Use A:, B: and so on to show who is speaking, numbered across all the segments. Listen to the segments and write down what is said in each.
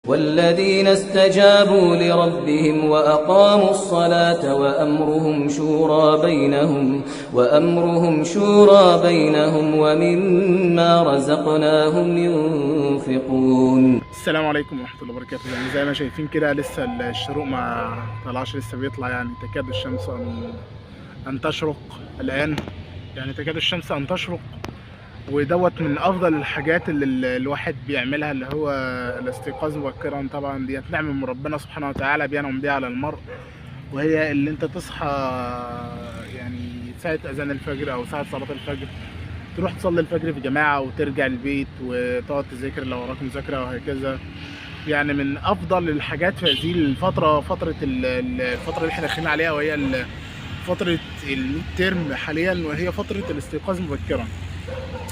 A: والذين استجابوا لربهم وأقاموا الصلاة وأمرهم شورى بينهم ومما رزقناهم ينفقون.
B: السلام عليكم ورحمة الله وبركاته. يعني زي ما شايفين كده لسه الشروق ما طلعش، لسه بيطلع، يعني تكاد الشمس أن تشرق الآن، يعني تكاد الشمس أن تشرق. ودوت من أفضل الحاجات اللي الواحد بيعملها، اللي هو الاستيقاظ مبكرا. طبعا ديت نعمة من ربنا سبحانه وتعالى بينعم بيها على المرء، وهي اللي انت تصحى يعني ساعة أذان الفجر أو ساعة صلاة الفجر، تروح تصلي الفجر في جماعة وترجع البيت وتقعد تذاكر لو وراك مذاكرة وهكذا. يعني من أفضل الحاجات في هذه الفترة، فترة اللي احنا داخلين عليها، وهي فترة الميد ترم حاليا، وهي فترة الاستيقاظ مبكرا.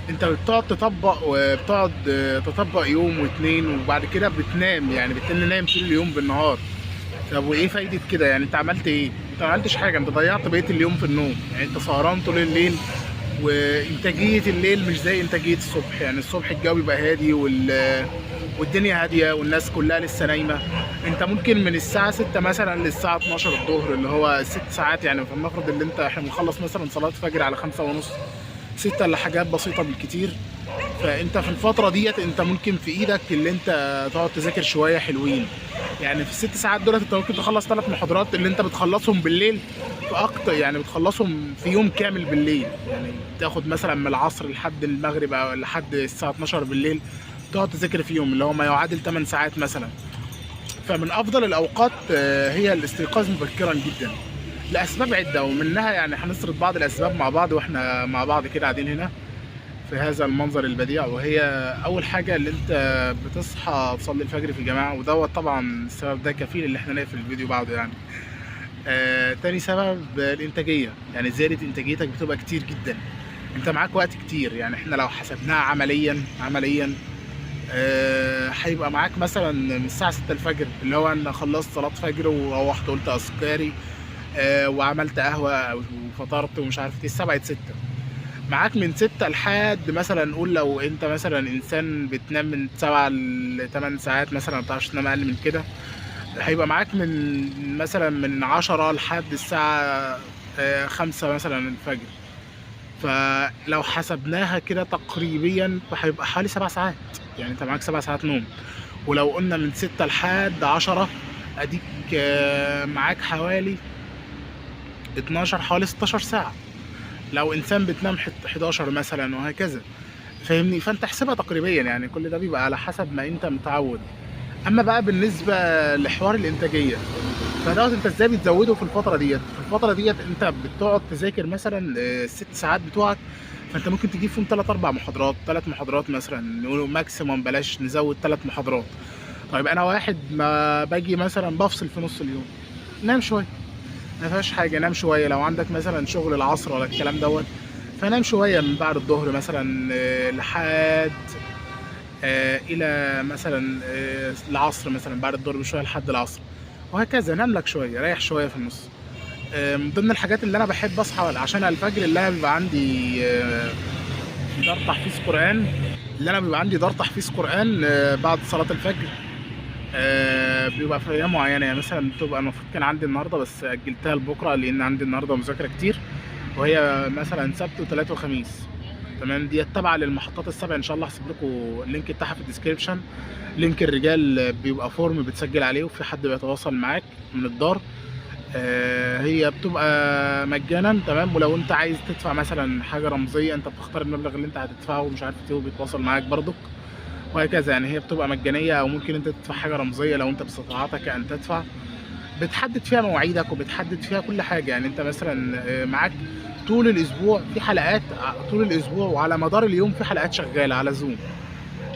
B: انت بتقعد تطبق يوم واتنين، وبعد كده بتنام، يعني بتنام نايم طول اليوم بالنهار. طب وايه فايدة كده؟ يعني انت عملت ايه؟ انت ما عملتش حاجة، انت ضيعت بقية اليوم في النوم. يعني انت سهران طول الليل، وانتاجية الليل مش زي انتاجية الصبح. يعني الصبح الجو بيبقى هادي والدنيا هادية والناس كلها لسه نايمة. انت ممكن من الساعة 6 مثلا للساعة 12 الظهر، اللي هو 6 ساعات، يعني فلنفرض ان احنا بنخلص مثلا صلاة فجر على 5:30 6 لحاجات بسيطة بالكتير. فانت في الفترة ديت انت ممكن في ايدك اللي انت تقعد تذاكر شوية حلوين. يعني في ال6 ساعات دولت انت ممكن تخلص 3 محاضرات اللي انت بتخلصهم بالليل في اكتر، يعني بتخلصهم في يوم كامل بالليل. يعني تاخد مثلا من العصر لحد المغرب او لحد الساعة 12 بالليل تقعد تذاكر فيهم، اللي هو ما يعادل 8 ساعات مثلا. فمن افضل الاوقات هي الاستيقاظ مبكرا جدا لاسباب عده، ومنها يعني هنسرد بعض الاسباب مع بعض واحنا مع بعض كده قاعدين هنا في هذا المنظر البديع. وهي اول حاجه اللي انت بتصحى تصلي الفجر في جماعه، ودوت طبعا السبب ده كفيل اللي احنا نقفل الفيديو بعده يعني. تاني سبب الانتاجيه، يعني زياده انتاجيتك بتبقى كتير جدا. انت معاك وقت كتير، يعني احنا لو حسبناها عمليا هيبقى معاك مثلا من الساعه 6 الفجر، اللي هو انا خلصت صلاه فجر وروحت قلت اذكاري وعملت قهوه وفطرت ومش عارف ايه، الساعه بقت 6. معاك من 6 لحد مثلا نقول لو انت مثلا انسان بتنام من 7 ل 8 ساعات مثلا، ما بتعرفش تنام اقل من كده، هيبقى معاك من مثلا من 10 لحد الساعه 5 مثلا الفجر. فلو حسبناها كده تقريبا فهيبقى حوالي 7 ساعات. يعني انت معاك 7 ساعات نوم. ولو قلنا من 6 لحد 10 اديك معاك حوالي 12، حوالي 16 ساعة. لو انسان بتنام 11 مثلا وهكذا، فاهمني؟ فانت احسبها تقريبيا، يعني كل ده بيبقى على حسب ما انت متعود. اما بقى بالنسبة لحوار الانتاجية، فدوت انت ازاي بتزوده في الفترة ديت؟ في الفترة ديت انت بتقعد تذاكر مثلا 6 ساعات بتوعك، فانت ممكن تجيب فيهم 3-4 محاضرات، 3 محاضرات مثلا، نقول ماكسيموم، بلاش نزود 3 محاضرات. طيب انا واحد ما باجي مثلا بفصل في نص اليوم، نام شوية، ما فيهاش حاجه، نام شويه. لو عندك مثلا شغل العصر ولا الكلام دوت، فنام شويه من بعد الظهر مثلا لحد الى مثلا العصر، مثلا بعد الظهر بشويه لحد العصر، وهكذا. نام لك شويه، ريح شويه في النص. من ضمن الحاجات اللي انا بحب اصحى عشان الفجر، اللي انا بيبقى عندي دار تحفيظ قران، بعد صلاه الفجر. بيبقى في ايام معينه، يعني مثلا بتبقى المفروض كان عندي النهارده بس اجلتها لبكره لان عندي النهارده مذاكره كتير، وهي مثلا سبت وثلاث وخميس. تمام، دي تابعه للمحطات السبع. ان شاء الله هسيب لكم اللينك بتاعها في الديسكربشن. لينك الرجال بيبقى فورم بتسجل عليه، وفي حد بيتواصل معاك من الدار. هي بتبقى مجانا، تمام. ولو انت عايز تدفع مثلا حاجه رمزيه، انت بتختار المبلغ اللي انت هتدفعه ومش عارف ايه، وبيتواصل معاك برضك وهكذا. يعني هي بتبقى مجانيه، او ممكن انت تدفع حاجه رمزيه لو انت باستطاعتك ان تدفع. بتحدد فيها مواعيدك وبتحدد فيها كل حاجه. يعني انت مثلا معاك طول الاسبوع في حلقات، طول الاسبوع وعلى مدار اليوم في حلقات شغاله على زوم،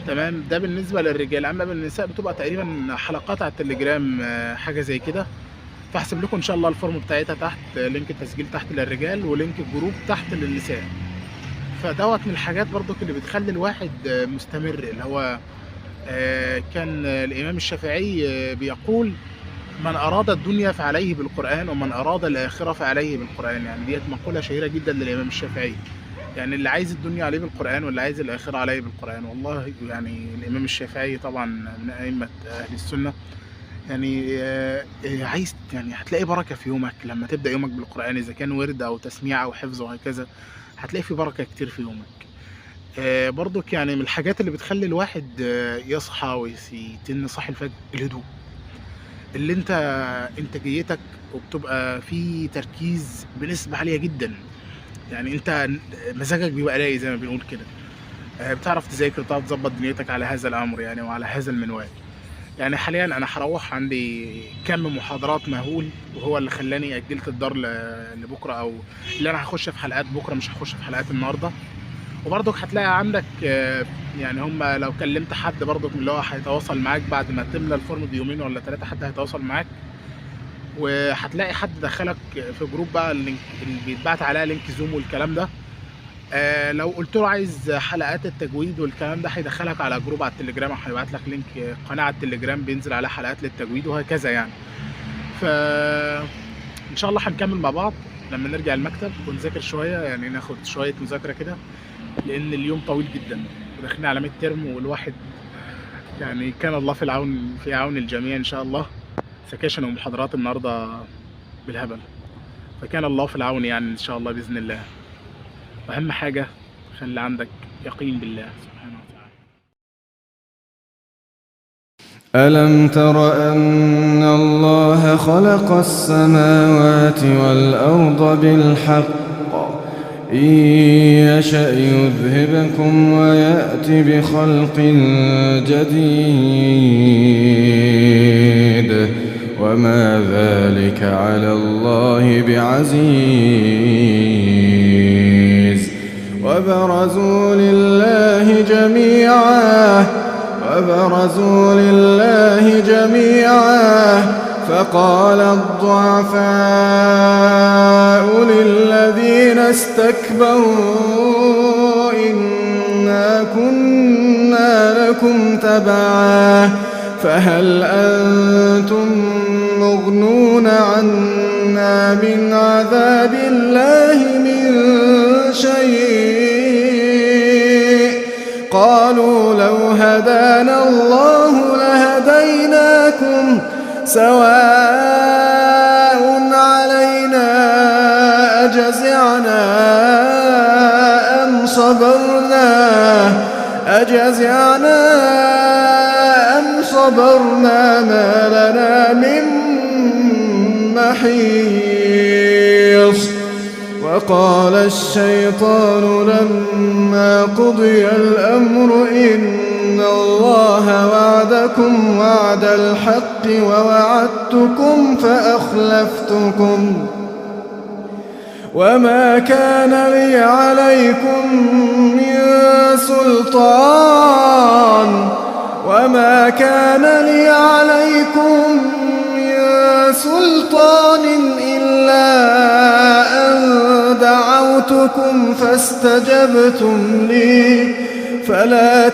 B: تمام. ده بالنسبه للرجال. اما بالنساء بتبقى تقريبا حلقات على التليجرام، حاجه زي كده. فاحسب لكم ان شاء الله الفورم بتاعتها تحت، لينك التسجيل تحت للرجال ولينك الجروب تحت للنساء. فدوت من الحاجات برضو اللي بتخلي الواحد مستمر، اللي هو كان الامام الشافعي بيقول: من اراد الدنيا فعليه بالقران، ومن اراد الاخره فعليه بالقران. يعني ديت مقوله شهيره جدا للامام الشافعي. يعني اللي عايز الدنيا عليه بالقرآن واللي عايز الآخرة عليه بالقرآن. والله يعني الإمام الشافعي طبعا من أئمة أهل السنة، يعني عايز يعني هتلاقي بركة في يومك لما تبدأ يومك بالقرآن، إذا كان ورد أو تسميع أو حفظ وهكذا، هتلاقي في بركة كتير في يومك. برضك يعني من الحاجات اللي بتخلي الواحد يصحى ويتم صاحي الفجر الهدوء، اللي انت انتاجيتك وبتبقى في تركيز بنسبة عالية جدا. يعني انت مزاجك بيبقى رايق زي ما بنقول كده، بتعرف تذاكر وبتعرف تظبط دنيتك على هذا الامر يعني وعلى هذا المنوال. يعني حاليا انا هروح عندي كم محاضرات مهول، وهو اللي خلاني اجلت الدار لبكره، او اللي انا هخش في حلقات بكره مش هخش في حلقات النهارده. وبرضك هتلاقي عندك يعني هم لو كلمت حد برضك من اللي هو هيتواصل معاك بعد ما تملى الفورم بيومين ولا 3، حد هيتواصل معاك، وهتلاقي حد دخلك في جروب بقى اللي بيتبعت عليها لينك زوم والكلام ده. لو قلت له عايز حلقات التجويد والكلام ده هيدخلك على جروب على التليجرام، هيبعت لك لينك قناه على التليجرام بينزل عليها حلقات للتجويد وهكذا يعني. ف ان شاء الله هنكمل مع بعض لما نرجع المكتب ونذاكر شويه، يعني ناخد شويه مذاكره كده، لان اليوم طويل جدا وداخلين على ميد ترم، والواحد يعني كان الله في العون، في عون الجميع ان شاء الله. سكاشن ومحاضرات النهارده بالهبل، فكان الله في العون يعني ان شاء الله باذن الله. واهم حاجه خلي عندك يقين بالله سبحانه وتعالى.
C: ألم تر أن الله خلق السماوات والأرض بالحق إن يشأ يذهبكم ويأت بخلق جديد وما ذلك على الله بعزيز. وبرزوا لله جميعا فقال الضعفاء للذين استكبروا إنا كنا لكم تبعا فهل أنتم مغنون عنا من عذاب الله من شيء؟ قالوا لو هدانا الله لهديناكم سواء علينا أجزعنا أم صبرنا ما لنا من محيص. وقال الشيطان لما قضي الأمر إن الله وعدكم وعد الحق ووعدتكم فأخلفتكم وما كان لي عليكم من سلطان إلا أن دعوتكم فاستجبتم لي فلا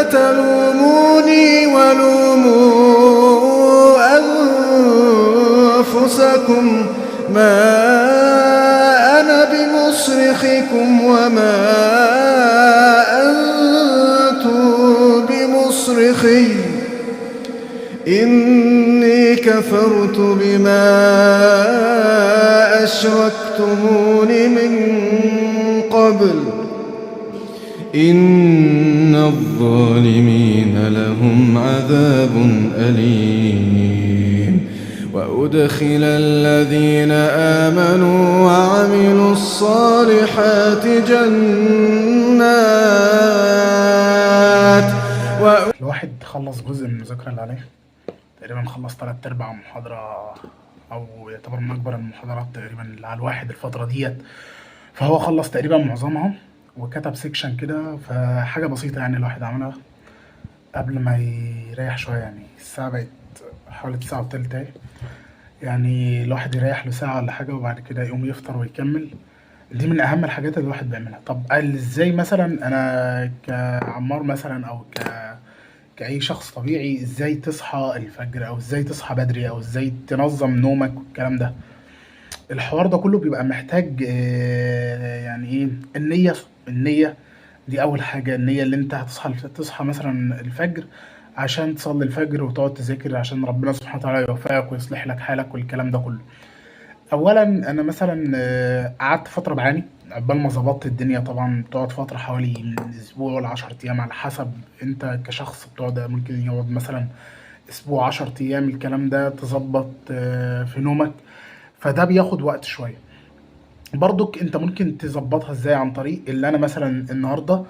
C: تلوموني ولوموا أنفسكم ما أنا بمصرخكم وما أنتم بمصرخي إني كفرت بما أشركتمون من قبل إن الظالمين لهم عذاب أليم. وأدخل الذين آمنوا وعملوا الصالحات جنات.
B: الواحد خلص جزء من المذاكرة اللي عليه تقريبا، خلص 3/4 محاضرة، أو يعتبر من أكبر المحاضرات تقريبا اللي على الواحد الفترة ديت، فهو خلص تقريبا معظمها وكتب سيكشن كده. فحاجة بسيطة يعني الواحد عملها قبل ما يريح شوية، يعني الساعة بقت حوالي 9:03 اهي، يعني الواحد يريح له ساعة ولا حاجة وبعد كده يقوم يفطر ويكمل. دي من أهم الحاجات اللي الواحد بيعملها. طب قال ازاي مثلا أنا كعمار مثلا أو كأي شخص طبيعي ازاي تصحى الفجر، أو ازاي تصحى بدري، أو ازاي تنظم نومك والكلام ده؟ الحوار ده كله بيبقى محتاج يعني ايه، النية دي اول حاجة. النية اللي انت تصحى مثلا الفجر عشان تصلي الفجر وتقعد تذاكر عشان ربنا سبحانه وتعالى يوفقك ويصلح لك حالك والكلام ده كله. اولا انا مثلا قعدت فترة بعاني عقبال ما ظبطت الدنيا. طبعا بتقعد فترة حوالي من اسبوع ل10 ايام على حسب انت كشخص بتقعد. ممكن يقعد مثلا اسبوع 10 ايام الكلام ده تظبط في نومك، فده بياخد وقت شوية. برضك انت ممكن تظبطها ازاي؟ عن طريق اللي انا مثلا النهارده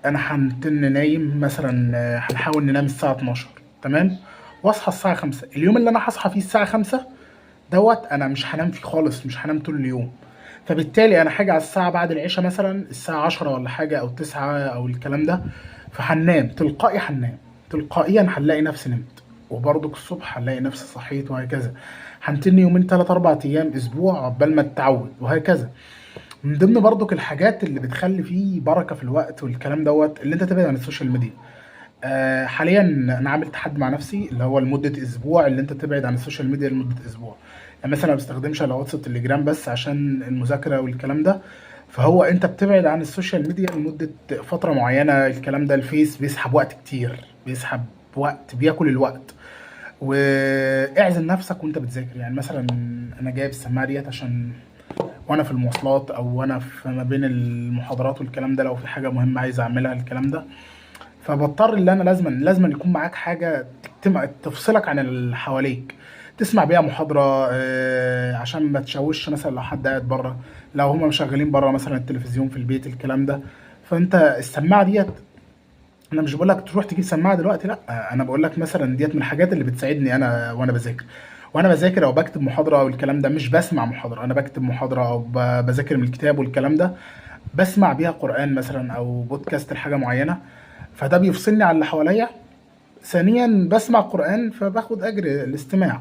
B: انا هنتن نايم مثلا هنحاول ننام الساعه 12 تمام، واصحى الساعه 5. اليوم اللي انا هصحى فيه الساعه 5 دوت انا مش هنام فيه خالص، مش هنام طول اليوم. فبالتالي انا هاجي على الساعه بعد العشاء مثلا الساعه 10 ولا حاجه او 9 او الكلام ده، فهنام تلقائي، هنام تلقائيا، هنلاقي نفسي نمت. وبرضك الصبح هنلاقي نفسي صحيت، وهكذا. هنتني يومين 3 4 ايام اسبوع عقبال ما تتعود، وهكذا. من ضمن برضك الحاجات اللي بتخلي فيه بركه في الوقت والكلام دوت اللي انت تبعد عن السوشيال ميديا. حاليا انا عامل تحدي مع نفسي اللي هو لمده اسبوع، اللي انت تبعد عن السوشيال ميديا لمده اسبوع. يعني مثلا ما بستخدمش الا واتس والتليجرام بس عشان المذاكره والكلام ده. فهو انت بتبعد عن السوشيال ميديا لمده فتره معينه. الكلام ده الفيس بيسحب وقت كتير، بيسحب وقت، بياكل الوقت. واعزل نفسك وانت بتذاكر. يعني مثلا انا جايب السماعه ديت عشان وانا في المواصلات او وانا في ما بين المحاضرات والكلام ده، لو في حاجه مهمه عايز اعملها الكلام ده، فبضطر ان انا لازم يكون معاك حاجه تفصلك عن اللي حواليك، تسمع بيها محاضره عشان ما تشوش مثلا لو حد قاعد بره، لو هما مشغلين بره مثلا التلفزيون في البيت الكلام ده. فانت السماعه ديت، انا مش بقول لك تروح تجيب سماعه دلوقتي، لا، انا بقول لك مثلا ديت من الحاجات اللي بتساعدني انا وانا بذاكر. وانا بذاكر او بكتب محاضره او الكلام ده، مش بسمع محاضره، انا بكتب محاضره او بذاكر من الكتاب والكلام ده، بسمع بيها قران مثلا او بودكاست لحاجه معينه، فده بيفصلني عن اللي حواليا. ثانيا بسمع قران فباخد اجر الاستماع.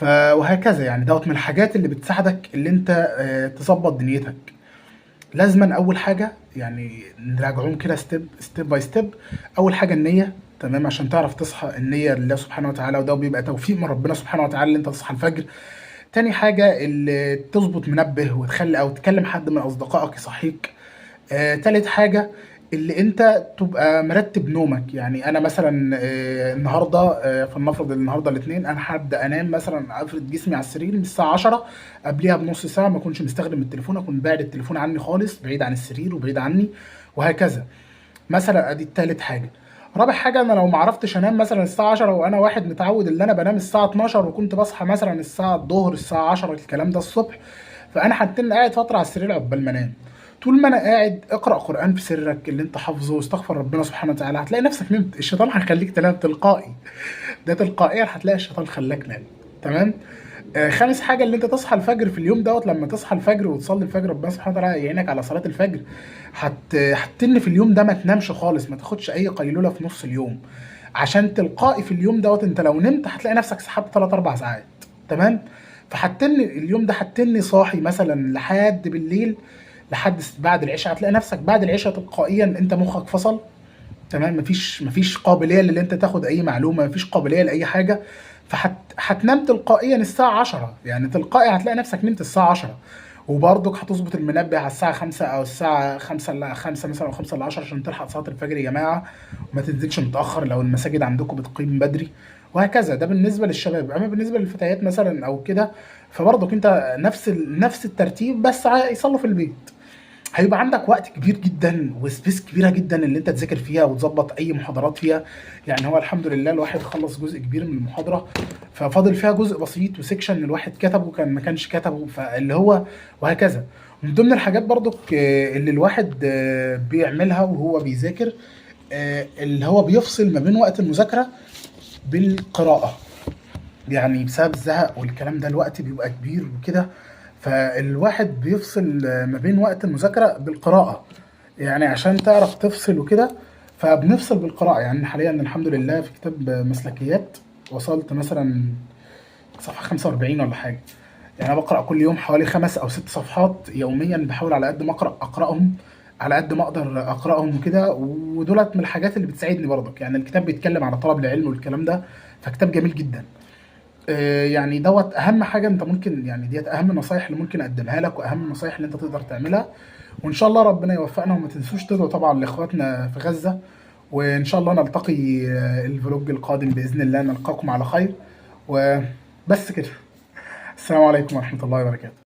B: وهكذا. يعني دوت من الحاجات اللي بتساعدك اللي انت تظبط دنيتك. لازما اول حاجه يعني نراجعهم كده ستيب باي ستيب. اول حاجه النيه، تمام، عشان تعرف تصحى، النيه لله سبحانه وتعالى، وده بيبقى توفيق من ربنا سبحانه وتعالى اللي انت تصحى الفجر. تاني حاجه اللي تظبط منبه وتخلي او تكلم حد من اصدقائك يصحيك. تالت حاجه اللي انت تبقى مرتب نومك. يعني انا مثلا النهارده فلنفرض النهارده الاثنين، انا هبدا انام مثلا، افرد جسمي على السرير من الساعه 10، قبليها بنص ساعه ما اكونش مستخدم التليفون، اكون بعد التليفون عني خالص، بعيد عن السرير وبعيد عني، وهكذا. مثلا ادي التالت حاجه. رابع حاجه، انا لو ما عرفتش انام مثلا الساعه 10 وانا واحد متعود اللي انا بنام الساعه 12 وكنت بصحى مثلا الساعه الظهر الساعه 10 الكلام ده الصبح، فانا هتن قاعد فتره على السرير عقبال ما انام. طول ما انا قاعد اقرا قران في سرك اللي انت حافظه واستغفر ربنا سبحانه وتعالى، هتلاقي نفسك نمت. الشيطان هيخليك تنام تلقائي، ده تلقائيا هتلاقي الشيطان خلاك نام. تمام. خامس حاجه اللي انت تصحى الفجر في اليوم دوت. لما تصحى الفجر وتصلي الفجر ربنا سبحانه وتعالى يعينك على صلاه الفجر، هتن في اليوم ده ما تنامش خالص، ما تاخدش اي قيلوله في نص اليوم، عشان تلقائي في اليوم دوت انت لو نمت هتلاقي نفسك سحبت 3 4 ساعات. تمام. فهتن اليوم ده، هتني صاحي مثلا لحد بالليل، لحد بعد العشاء، هتلاقي نفسك بعد العشاء تلقائيا انت مخك فصل. تمام. مفيش قابليه اللي انت تاخد اي معلومه، مفيش قابليه لاي حاجه. هتنام تلقائيا الساعه 10، يعني تلقائي هتلاقي نفسك نمت الساعه 10. وبرضك هتظبط المنبه على الساعه 5 او الساعه 5 ل 5 مثلا او 5 ل 10 عشان تلحق صلاه الفجر يا جماعه، وما تنزلش متاخر لو المساجد عندكم بتقيم بدري، وهكذا. ده بالنسبه للشباب. اما بالنسبه للفتيات مثلا او كده، فبرضك انت نفس الترتيب، بس يصلوا في البيت. هيبقى عندك وقت كبير جدا وسبيس كبيره جدا اللي انت تذاكر فيها وتظبط اي محاضرات فيها. يعني هو الحمد لله الواحد خلص جزء كبير من المحاضره، ففاضل فيها جزء بسيط وسيكشن الواحد كتبه ما كانش كتبه، فاللي هو وهكذا. من ضمن الحاجات برضك اللي الواحد بيعملها وهو بيذاكر، اللي هو بيفصل ما بين وقت المذاكره بالقراءه. يعني بسبب الزهق والكلام ده الوقت بيبقى كبير وكده، فالواحد بيفصل ما بين وقت المذاكرة بالقراءة. يعني عشان تعرف تفصل وكده، فبنفصل بالقراءة. يعني حاليا الحمد لله في كتاب مسلكيات وصلت مثلا صفحة 45 ولا حاجة. يعني أنا بقرأ كل يوم حوالي 5 أو 6 صفحات يوميا، بحاول على قد ما أقرأهم على قد ما أقدر أقرأهم وكده. ودولت من الحاجات اللي بتساعدني برضك. يعني الكتاب بيتكلم على طلب العلم والكلام ده، فكتاب جميل جدا. يعني دوت اهم حاجه انت ممكن، يعني ديت اهم النصايح اللي ممكن اقدمها لك، واهم النصايح اللي انت تقدر تعملها. وان شاء الله ربنا يوفقنا، وما تنسوش تدعوا طبعا لاخواتنا في غزه. وان شاء الله نلتقي الفلوج القادم باذن الله، نلقاكم على خير. وبس كده. السلام عليكم ورحمه الله وبركاته.